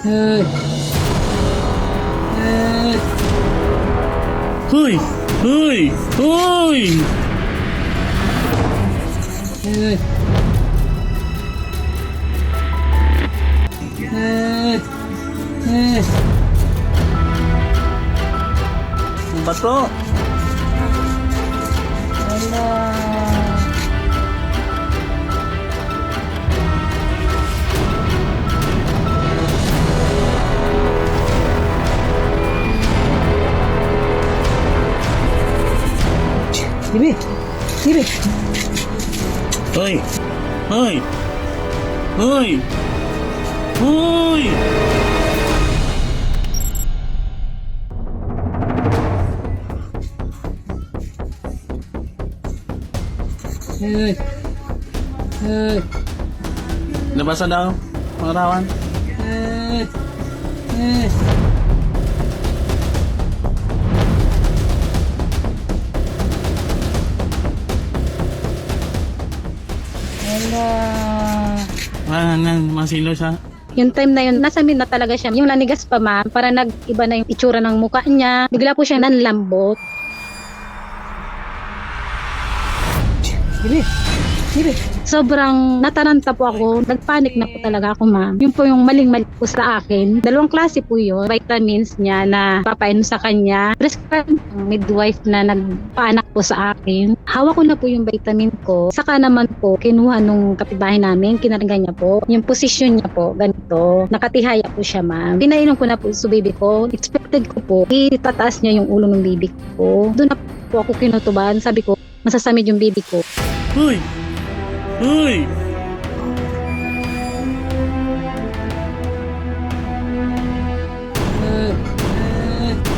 Hoy! Hoy! Hoy! Ang bato! Bibi! Bibi! Hoy! Hoy! Hoy! Hoy! Labasan daw, mga rawan. Masilo siya. Yung time na yun, nasa mid na talaga siya. Yung nanigas pa ma'am, para nag-iba na yung itsura ng mukha niya. Bigla po siya nanlambot. Bibi! Bibi! Sobrang nataranta po ako. Nagpanik na po talaga ako ma'am. Yun po yung maling-mali po sa akin. 2 klase po yun. Vitamins niya na papainom sa kanya. Prescribe ng midwife na nagpaanak po sa akin. Hawak ko na po yung vitamin ko. Saka naman po, kinuha nung kapitbahay namin. Kinarga niya po. Yung position niya po, ganito. Nakatihaya po siya ma'am. Pinainom ko na po sa baby ko. Expected ko po, itataas niya yung ulo ng baby ko. Doon na po ako kinutuban. Sabi ko, masasamid yung baby ko. Hoy! Hoy!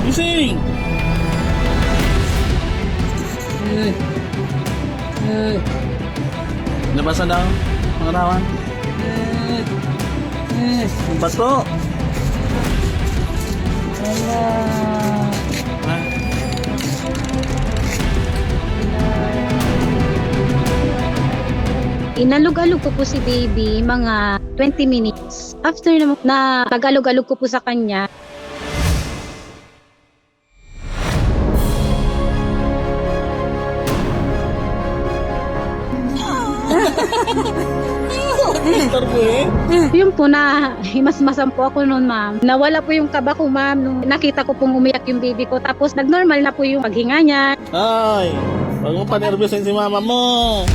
Gising! Labasan daw, mga rawan. Ang bato! Inalog-alog ko po si baby mga 20 minutes. After na tagalog-alog ko po sa kanya, yun po na himasmasan po ako noon ma'am. Nawala po yung kaba ko ma'am nung nakita ko pong umiyak yung baby ko. Tapos nag-normal na po yung paghinga niya. Ay! Huwag mo panervyosin si mama mo!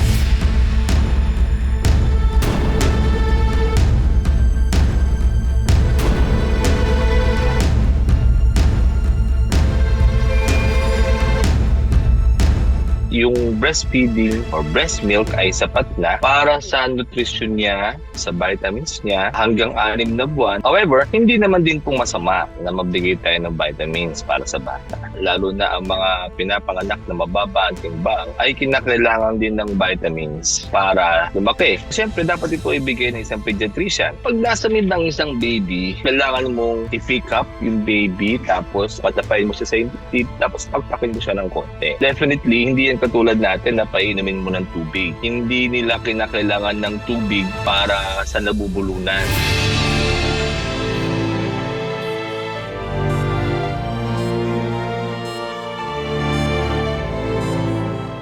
Yung breastfeeding or breast milk ay sapat na para sa nutrition niya, sa vitamins niya hanggang 6 na buwan. However, hindi naman din pong masama na mabigay tayo ng vitamins para sa bata. Lalo na ang mga pinapanganak na mababa ang timbang ay kinakailangan din ng vitamins para lumaki. Siyempre, dapat ito ibigay ng isang pediatrician. Pag nasa mid ng isang baby, kailangan mong i-pick up yung baby tapos patapayin mo siya sa teeth tapos pagpakin mo siya ng konti. Definitely, hindi yan katulad natin na painumin mo ng tubig. Hindi nila kinakailangan ng tubig para sa nabubulunan.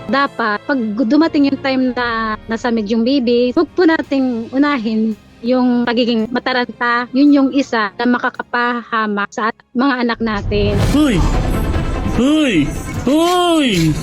Dapat, pag dumating yung time na nasamid yung baby, huwag po nating unahin yung pagiging mataranta. Yun yung isa na makakapahamak sa mga anak natin. Hoy! Hoy! Hoy!